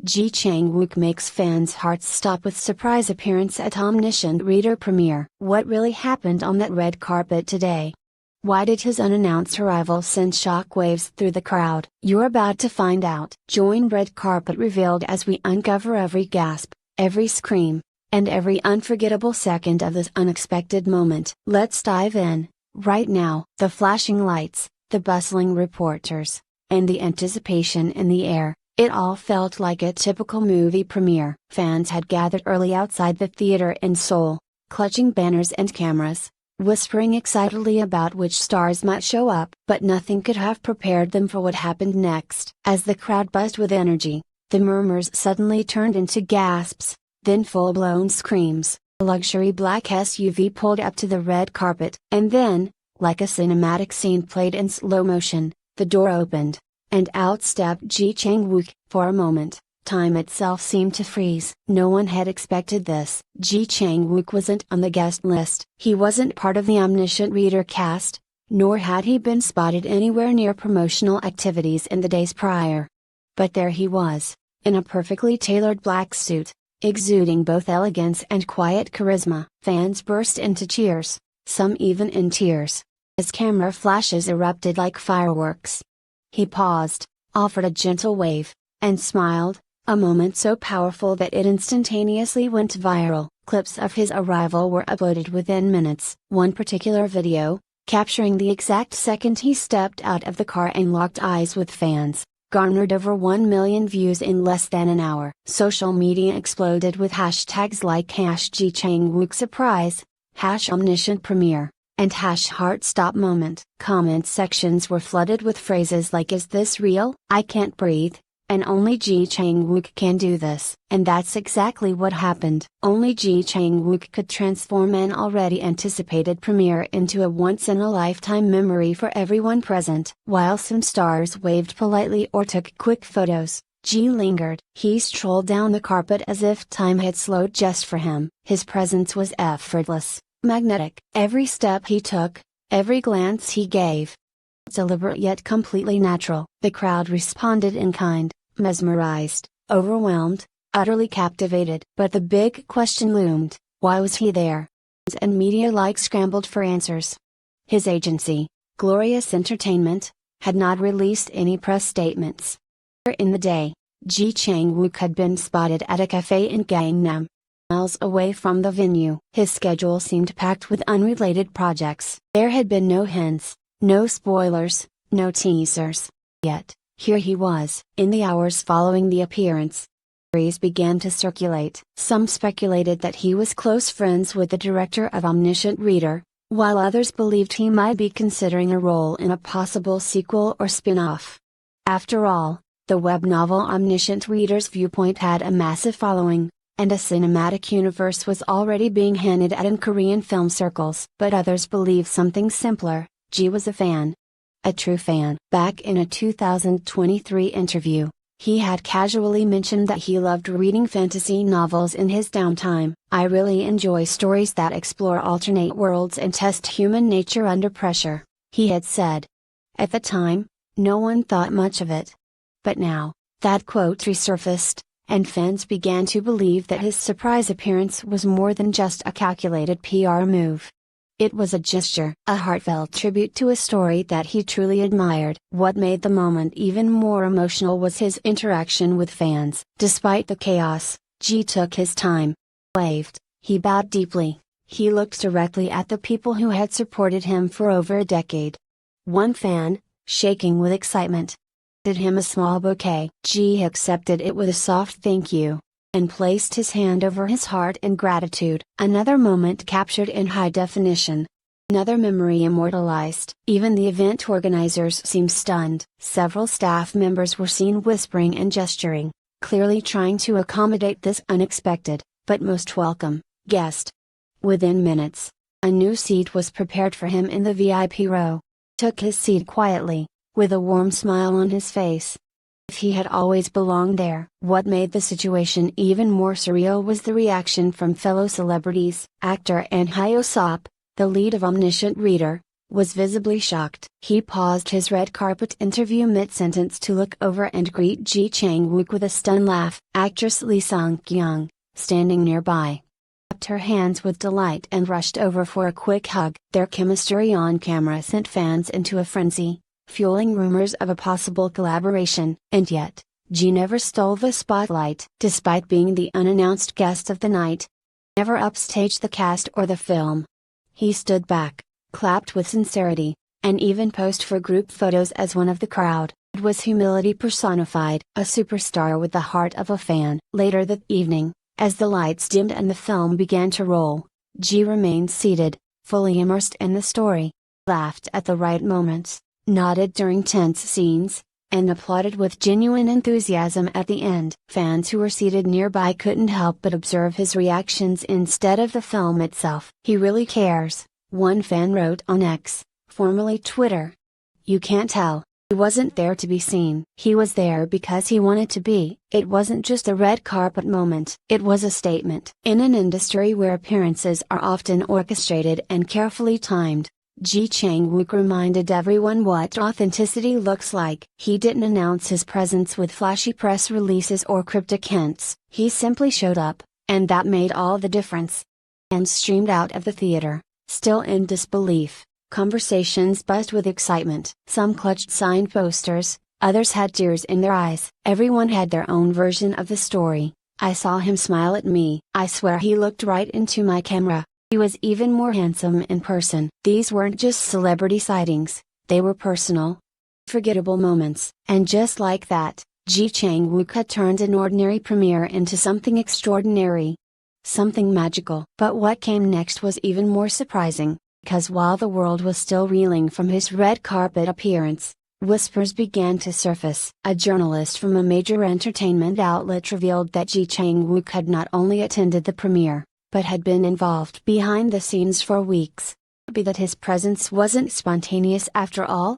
Chang Wook makes fans' hearts stop with surprise appearance at Omniscient Reader premiere. What really happened on that red carpet today? Why did his unannounced arrival send shockwaves through the crowd? You're about to find out. Join Red Carpet Revealed as we uncover every gasp, every scream, and every unforgettable second of this unexpected moment. Let's dive in, right now. The flashing lights, the bustling reporters, and the anticipation in the air. It all felt like a typical movie premiere. Fans had gathered early outside the theater in Seoul, clutching banners and cameras, whispering excitedly about which stars might show up. But nothing could have prepared them for what happened next. As the crowd buzzed with energy, the murmurs suddenly turned into gasps, then full-blown screams. A luxury black SUV pulled up to the red carpet. And then, like a cinematic scene played in slow motion, the door opened, and out stepped Chang Wook. For a moment, time itself seemed to freeze. No one had expected this. Chang Wook wasn't on the guest list. He wasn't part of the Omniscient Reader cast, nor had he been spotted anywhere near promotional activities in the days prior. But there he was, in a perfectly tailored black suit, exuding both elegance and quiet charisma. Fans burst into cheers, some even in tears. His camera flashes erupted like fireworks. He paused, offered a gentle wave, and smiled, a moment so powerful that it instantaneously went viral. Clips of his arrival were uploaded within minutes. One particular video, capturing the exact second he stepped out of the car and locked eyes with fans, garnered over 1 million views in less than an hour. Social media exploded with hashtags like #Chang Wook surprise, #Omniscient premiere, and #heart stop moment. Comment sections were flooded with phrases like, "Is this real? I can't breathe," and "Only Chang Wook can do this." And that's exactly what happened. Only Chang Wook could transform an already anticipated premiere into a once-in-a-lifetime memory for everyone present. While some stars waved politely or took quick photos, G lingered. He strolled down the carpet as if time had slowed just for him. His presence was effortless, magnetic. Every step he took, every glance he gave, deliberate yet completely natural. The crowd responded in kind, mesmerized, overwhelmed, utterly captivated. But the big question loomed: why was he there? And media alike scrambled for answers. His agency, Glorious Entertainment, had not released any press statements. In the day, Chang Wook had been spotted at a cafe in Gangnam, miles away from the venue. His schedule seemed packed with unrelated projects. There had been no hints, no spoilers, no teasers. Yet, here he was. In the hours following the appearance, theories began to circulate. Some speculated that he was close friends with the director of Omniscient Reader, while others believed he might be considering a role in a possible sequel or spin-off. After all, the web novel Omniscient Reader's Viewpoint had a massive following, and a cinematic universe was already being hinted at in Korean film circles. But others believed something simpler: G was a fan. A true fan. Back in a 2023 interview, he had casually mentioned that he loved reading fantasy novels in his downtime. "I really enjoy stories that explore alternate worlds and test human nature under pressure," he had said. At the time, no one thought much of it. But now, that quote resurfaced, and fans began to believe that his surprise appearance was more than just a calculated PR move. It was a gesture, a heartfelt tribute to a story that he truly admired. What made the moment even more emotional was his interaction with fans. Despite the chaos, G took his time. Waved, he bowed deeply, he looked directly at the people who had supported him for over a decade. One fan, shaking with excitement, did him a small bouquet. G accepted it with a soft thank you, and placed his hand over his heart in gratitude. Another moment captured in high definition. Another memory immortalized. Even the event organizers seemed stunned. Several staff members were seen whispering and gesturing, clearly trying to accommodate this unexpected, but most welcome, guest. Within minutes, a new seat was prepared for him in the VIP row. Took his seat quietly, with a warm smile on his face. If he had always belonged there. What made the situation even more surreal was the reaction from fellow celebrities. Actor Ahn Hyo-sop, the lead of Omniscient Reader, was visibly shocked. He paused his red carpet interview mid-sentence to look over and greet Chang Wook with a stunned laugh. Actress Lee Sung-kyung, standing nearby, clapped her hands with delight and rushed over for a quick hug. Their chemistry on camera sent fans into a frenzy, fueling rumors of a possible collaboration. And yet, Ji never stole the spotlight. Despite being the unannounced guest of the night, never upstaged the cast or the film. He stood back, clapped with sincerity, and even posed for group photos as one of the crowd. It was humility personified. A superstar with the heart of a fan. Later that evening, as the lights dimmed and the film began to roll, Ji remained seated, fully immersed in the story, laughed at the right moments, nodded during tense scenes, and applauded with genuine enthusiasm at the end. Fans who were seated nearby couldn't help but observe his reactions instead of the film itself. "He really cares," one fan wrote on X, formerly Twitter. "You can't tell. He wasn't there to be seen. He was there because he wanted to be." It wasn't just a red carpet moment. It was a statement. In an industry where appearances are often orchestrated and carefully timed, Chang Wook reminded everyone what authenticity looks like. He didn't announce his presence with flashy press releases or cryptic hints. He simply showed up, and that made all the difference. And streamed out of the theater, still in disbelief. Conversations buzzed with excitement. Some clutched signed posters, others had tears in their eyes. Everyone had their own version of the story. "I saw him smile at me. I swear he looked right into my camera. He was even more handsome in person." These weren't just celebrity sightings, they were personal, forgettable moments. And just like that, Chang Wook had turned an ordinary premiere into something extraordinary. Something magical. But what came next was even more surprising, because while the world was still reeling from his red carpet appearance, whispers began to surface. A journalist from a major entertainment outlet revealed that Chang Wook had not only attended the premiere, but had been involved behind the scenes for weeks. Be that his presence wasn't spontaneous after all?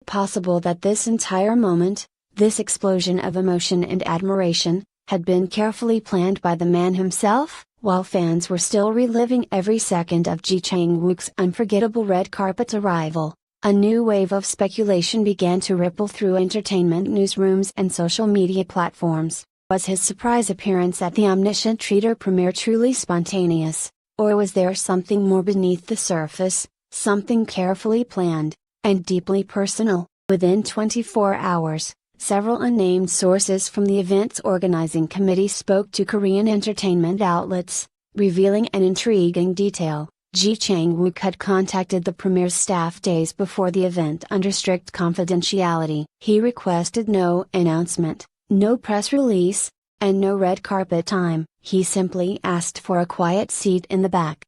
Possible that this entire moment, this explosion of emotion and admiration, had been carefully planned by the man himself? While fans were still reliving every second of Chang Wook's unforgettable red carpet arrival, a new wave of speculation began to ripple through entertainment newsrooms and social media platforms. Was his surprise appearance at the Omniscient Reader premiere truly spontaneous, or was there something more beneath the surface, something carefully planned, and deeply personal? Within 24 hours, several unnamed sources from the event's organizing committee spoke to Korean entertainment outlets, revealing an intriguing detail. Chang Wook had contacted the premiere's staff days before the event under strict confidentiality. He requested no announcement, no press release, and no red carpet time. He simply asked for a quiet seat in the back.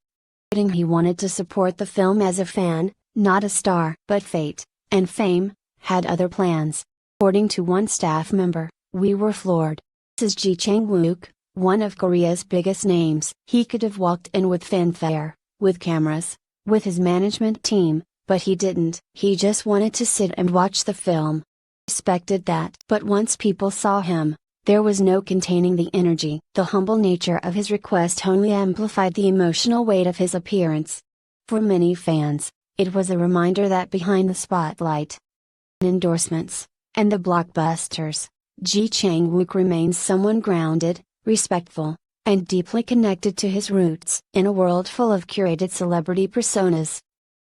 He wanted to support the film as a fan, not a star. But fate, and fame, had other plans. According to one staff member, "We were floored. This is Chang Wook, one of Korea's biggest names. He could have walked in with fanfare, with cameras, with his management team, but he didn't. He just wanted to sit and watch the film." Respected that. But once people saw him, there was no containing the energy. The humble nature of his request only amplified the emotional weight of his appearance. For many fans, it was a reminder that behind the spotlight, endorsements, and the blockbusters, Chang Wook remains someone grounded, respectful, and deeply connected to his roots. In a world full of curated celebrity personas,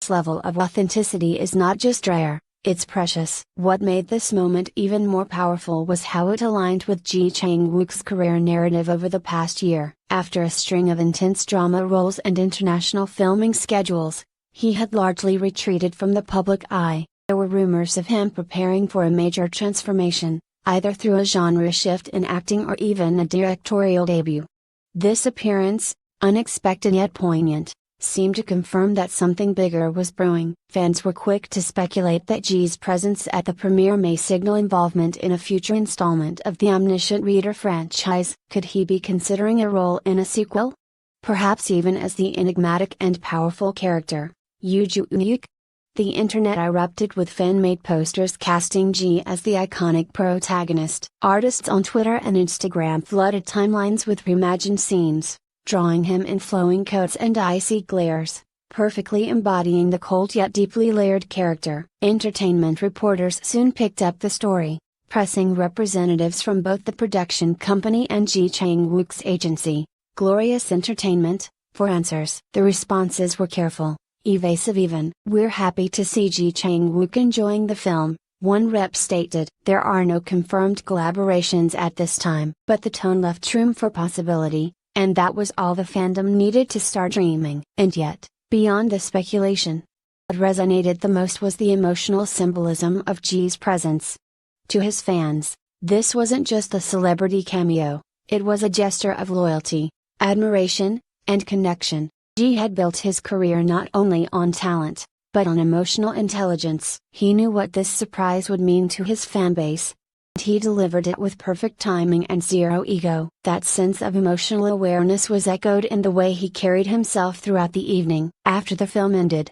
this level of authenticity is not just rare, it's precious. What made this moment even more powerful was how it aligned with Chang Wook's career narrative over the past year. After a string of intense drama roles and international filming schedules, he had largely retreated from the public eye. There were rumors of him preparing for a major transformation, either through a genre shift in acting or even a directorial debut. This appearance, unexpected yet poignant, seemed to confirm that something bigger was brewing. Fans were quick to speculate that Ji's presence at the premiere may signal involvement in a future installment of the Omniscient Reader franchise. Could he be considering a role in a sequel? Perhaps even as the enigmatic and powerful character, Yoo Joo-wook? The internet erupted with fan-made posters casting Ji as the iconic protagonist. Artists on Twitter and Instagram flooded timelines with reimagined scenes, drawing him in flowing coats and icy glares, perfectly embodying the cold yet deeply layered character. Entertainment reporters soon picked up the story, pressing representatives from both the production company and Chang Wook's agency, Glorious Entertainment, for answers. The responses were careful, evasive even. "We're happy to see Chang Wook enjoying the film," one rep stated. "There are no confirmed collaborations at this time." But the tone left room for possibility, and that was all the fandom needed to start dreaming. And yet, beyond the speculation, what resonated the most was the emotional symbolism of G's presence. To his fans, this wasn't just a celebrity cameo, it was a gesture of loyalty, admiration, and connection. G had built his career not only on talent, but on emotional intelligence. He knew what this surprise would mean to his fanbase, and he delivered it with perfect timing and zero ego. That sense of emotional awareness was echoed in the way he carried himself throughout the evening. After the film ended,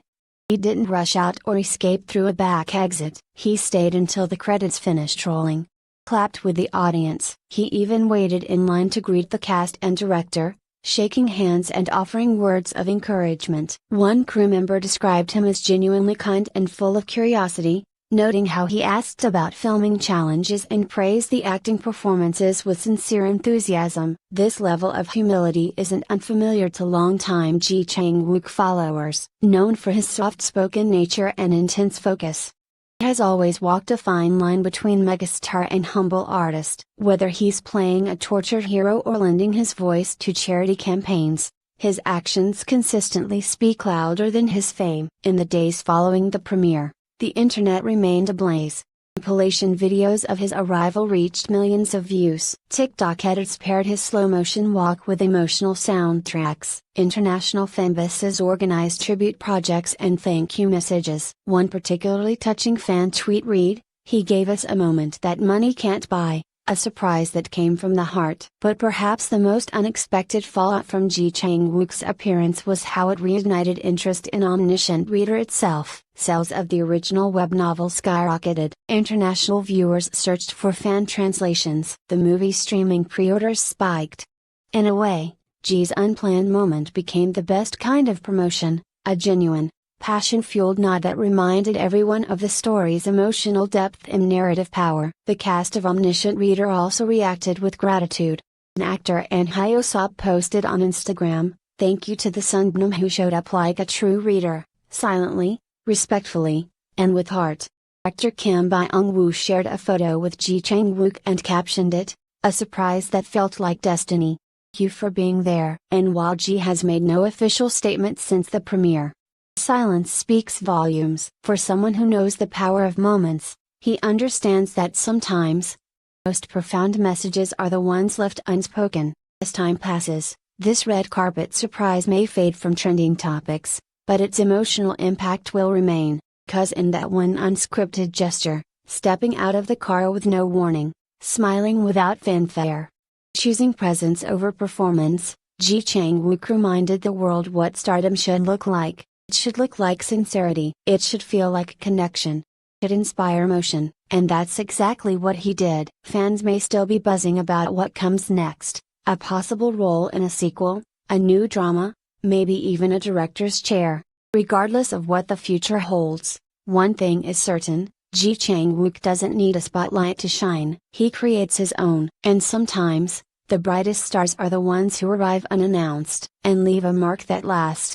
he didn't rush out or escape through a back exit. He stayed until the credits finished rolling, clapped with the audience. He even waited in line to greet the cast and director, shaking hands and offering words of encouragement. One crew member described him as genuinely kind and full of curiosity, noting how he asked about filming challenges and praised the acting performances with sincere enthusiasm. This level of humility isn't unfamiliar to longtime Chang Wook followers. Known for his soft-spoken nature and intense focus, he has always walked a fine line between megastar and humble artist. Whether he's playing a tortured hero or lending his voice to charity campaigns, his actions consistently speak louder than his fame. In the days following the premiere, the internet remained ablaze. Compilation videos of his arrival reached millions of views. TikTok edits paired his slow-motion walk with emotional soundtracks. International fanbases organized tribute projects and thank you messages. One particularly touching fan tweet read, "He gave us a moment that money can't buy, a surprise that came from the heart." But perhaps the most unexpected fallout from Chang Wook's appearance was how it reignited interest in Omniscient Reader itself. Sales of the original web novel skyrocketed. International viewers searched for fan translations. The movie streaming pre-orders spiked. In a way, G's unplanned moment became the best kind of promotion, a genuine, passion-fueled nod that reminded everyone of the story's emotional depth and narrative power. The cast of Omniscient Reader also reacted with gratitude. An actor and Hyosop posted on Instagram, "Thank you to the Sungnam who showed up like a true reader, silently, respectfully, and with heart." Actor Kim Byung-woo shared a photo with Chang Wook and captioned it, "A surprise that felt like destiny. Thank you for being there." And while G has made no official statement since the premiere, silence speaks volumes. For someone who knows the power of moments, he understands that sometimes, most profound messages are the ones left unspoken. As time passes, this red carpet surprise may fade from trending topics, but its emotional impact will remain, 'cause in that one unscripted gesture, stepping out of the car with no warning, smiling without fanfare, choosing presence over performance, Chang Wook reminded the world what stardom should look like. It should look like sincerity. It should feel like connection. It should inspire emotion, and that's exactly what he did. Fans may still be buzzing about what comes next, a possible role in a sequel, a new drama, maybe even a director's chair. Regardless of what the future holds, one thing is certain, Chang Wook doesn't need a spotlight to shine. He creates his own. And sometimes, the brightest stars are the ones who arrive unannounced, and leave a mark that lasts